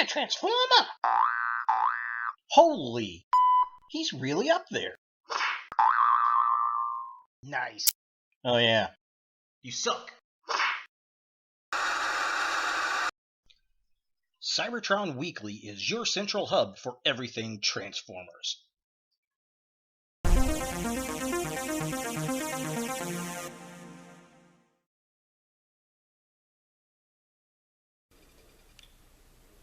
can't transform him! Holy! He's really up there. Nice. Oh yeah. You suck. Cybertron Weekly is your central hub for everything Transformers.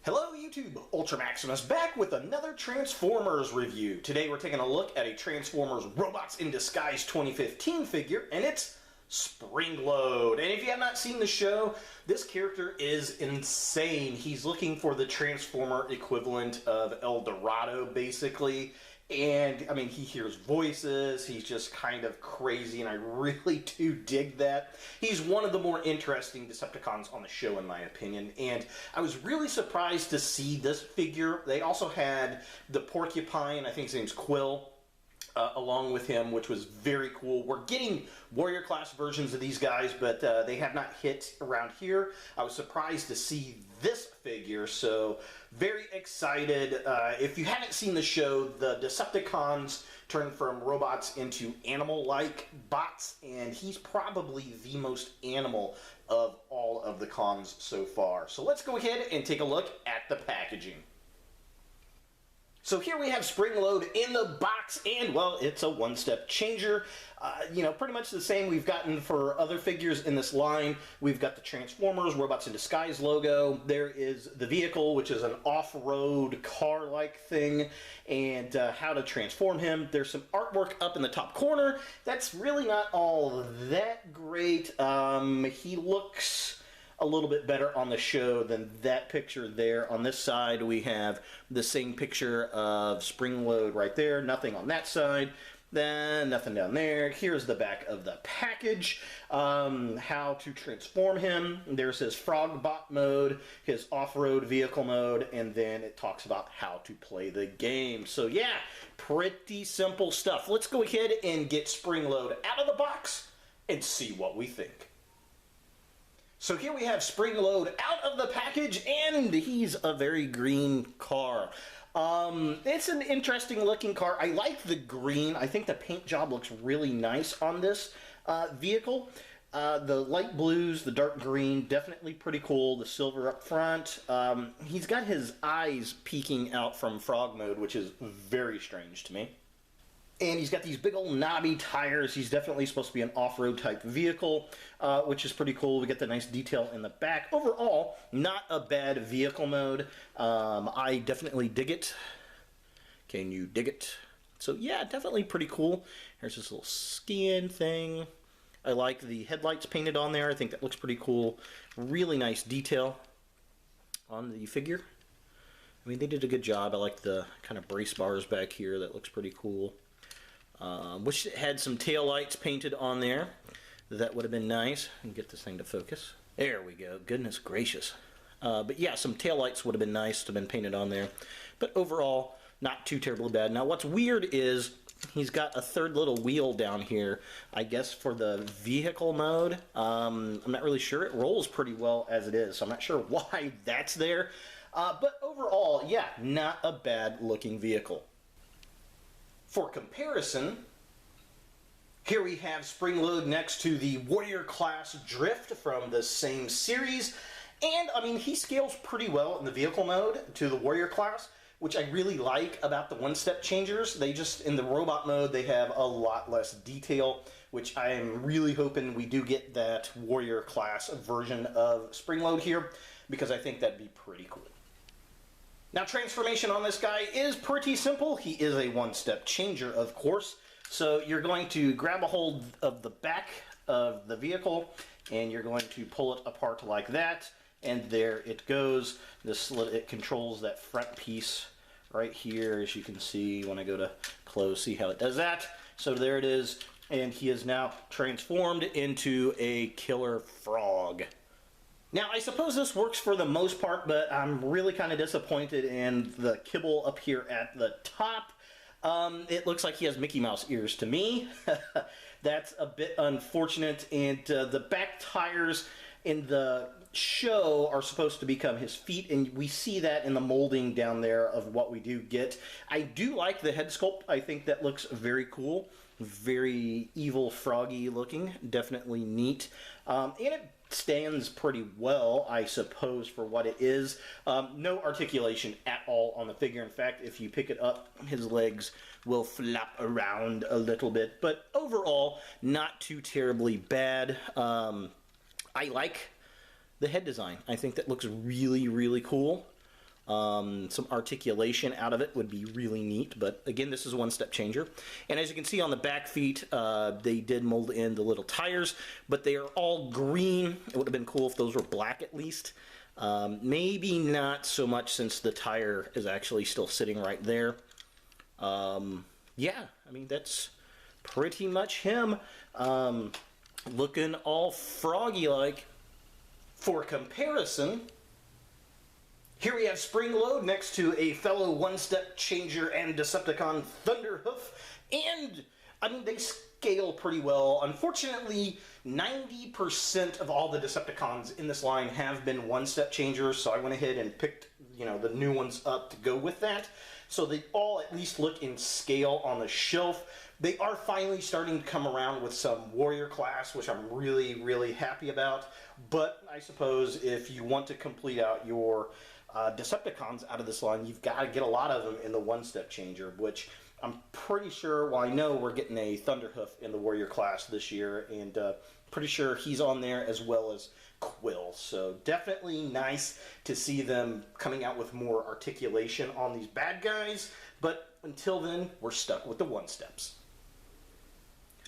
Hello YouTube, Ultra Maximus back with another Transformers review. Today we're taking a look at a Transformers Robots in Disguise 2015 figure, and it's Springload. And if you have not seen the show, this character is insane. He's looking for the Transformer equivalent of El Dorado, basically. And, I mean, he hears voices, he's just kind of crazy, and I really do dig that. He's one of the more interesting Decepticons on the show, in my opinion, and I was really surprised to see this figure. They also had the Porcupine, I think his name's Quill, along with him, which was very cool. We're getting Warrior Class versions of these guys, but they have not hit around here. I was surprised to see this figure, so very excited. If you haven't seen the show, the Decepticons turn from robots into animal-like bots, and he's probably the most animal of all of the cons so far. So let's go ahead and take a look at the packaging. So here we have Springload in the box, and, well, it's a one-step changer. You know, pretty much the same we've gotten for other figures in this line. We've got the Transformers Robots in Disguise logo. There is the vehicle, which is an off-road car-like thing, and how to transform him. There's some artwork up in the top corner. That's really not all that great. He looks a little bit better on the show than that picture there. On this side, we have the same picture of Springload right there. Nothing on that side. Then nothing down there. Here's the back of the package. How to transform him. There's his frog bot mode, his off-road vehicle mode, and then it talks about how to play the game. So yeah, pretty simple stuff. Let's go ahead and get Springload out of the box and see what we think. So here we have Springload out of the package, and he's a very green car. It's an interesting looking car. I like the green. I think the paint job looks really nice on this vehicle. The light blues, the dark green, definitely pretty cool. The silver up front. He's got his eyes peeking out from frog mode, which is very strange to me. And he's got these big old knobby tires. He's definitely supposed to be an off-road type vehicle, which is pretty cool. We get the nice detail in the back. Overall, not a bad vehicle mode. I definitely dig it. Can you dig it? So yeah, definitely pretty cool. Here's this little skin thing. I like the headlights painted on there. I think that looks pretty cool. Really nice detail on the figure. I mean, they did a good job. I like the kind of brace bars back here. That looks pretty cool. Wish it had some tail lights painted on there. That would have been nice. And get this thing to focus. There we go. Goodness gracious. But yeah, some tail lights would have been nice to have been painted on there. But overall, not too terribly bad. Now, what's weird is he's got a third little wheel down here, I guess for the vehicle mode. I'm not really sure. It rolls pretty well as it is, so I'm not sure why that's there. But overall, yeah, not a bad looking vehicle. For comparison, here we have Springload next to the Warrior Class Drift from the same series. And, I mean, he scales pretty well in the vehicle mode to the Warrior Class, which I really like about the one-step changers. They just, in the robot mode, they have a lot less detail, which I am really hoping we do get that Warrior Class version of Springload here, because I think that'd be pretty cool. Now, transformation on this guy is pretty simple. He is a one-step changer, of course. So you're going to grab a hold of the back of the vehicle, and you're going to pull it apart like that, and there it goes. It controls that front piece right here, as you can see when I go to close. See how it does that? So there it is, and he is now transformed into a killer frog. Now, I suppose this works for the most part, but I'm really kind of disappointed in the kibble up here at the top. It looks like he has Mickey Mouse ears to me. That's a bit unfortunate. And the back tires, in the show are supposed to become his feet, and we see that in the molding down there of what we do get. I do like the head sculpt. I think that looks very cool, very evil froggy looking, definitely neat, and it stands pretty well, I suppose, for what it is. No articulation at all on the figure. In fact, if you pick it up, his legs will flap around a little bit, but overall not too terribly bad. I like the head design. I think that looks really, really cool. Some articulation out of it would be really neat, but again, this is a one-step changer. And as you can see on the back feet, they did mold in the little tires, but they are all green. It would have been cool if those were black at least. Maybe not so much since the tire is actually still sitting right there. Yeah, I mean, that's pretty much him. Looking all froggy-like. For comparison, here we have Springload next to a fellow one-step changer and Decepticon Thunderhoof, and I mean, they scale pretty well. Unfortunately, 90% of all the Decepticons in this line have been one-step changers, so I went ahead and picked, you know, the new ones up to go with that. So they all at least look in scale on the shelf. They are finally starting to come around with some Warrior class, which I'm really, really happy about. But I suppose if you want to complete out your Decepticons out of this line, you've got to get a lot of them in the one-step changer, which I'm pretty sure, well, I know we're getting a Thunderhoof in the Warrior class this year, and pretty sure he's on there as well as Quill. So definitely nice to see them coming out with more articulation on these bad guys, but until then, we're stuck with the one-steps.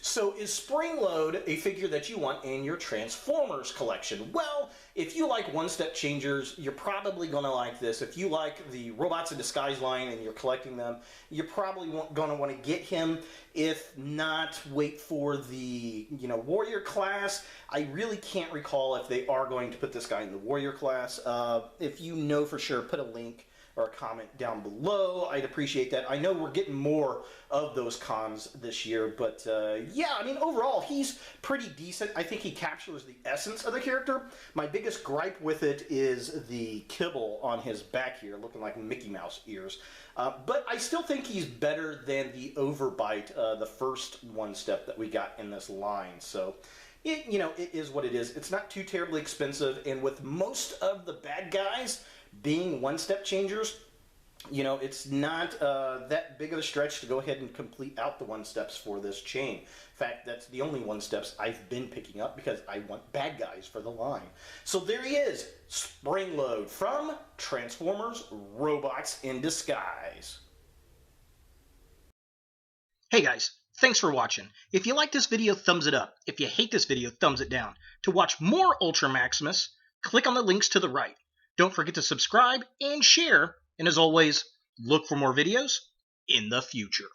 So is Springload a figure that you want in your Transformers collection? Well, if you like one-step changers, you're probably going to like this. If you like the Robots in Disguise line and you're collecting them, you're probably going to want to get him. If not, wait for the, you know, Warrior class. I really can't recall if they are going to put this guy in the Warrior class. If you know for sure, put a link or a comment down below. I'd appreciate that. I know we're getting more of those cons this year, but yeah, I mean, overall, he's pretty decent. I think he captures the essence of the character. My biggest gripe with it is the kibble on his back here, looking like Mickey Mouse ears. But I still think he's better than the Overbite, the first one-step that we got in this line. So, you know, it is what it is. It's not too terribly expensive, and with most of the bad guys being one-step changers, you know, it's not that big of a stretch to go ahead and complete out the one-steps for this chain. In fact, that's the only one-steps I've been picking up because I want bad guys for the line. So there he is, Springload from Transformers Robots in Disguise. Hey guys, thanks for watching. If you like this video, thumbs it up. If you hate this video, thumbs it down. To watch more Ultra Maximus, click on the links to the right. Don't forget to subscribe and share, and as always, look for more videos in the future.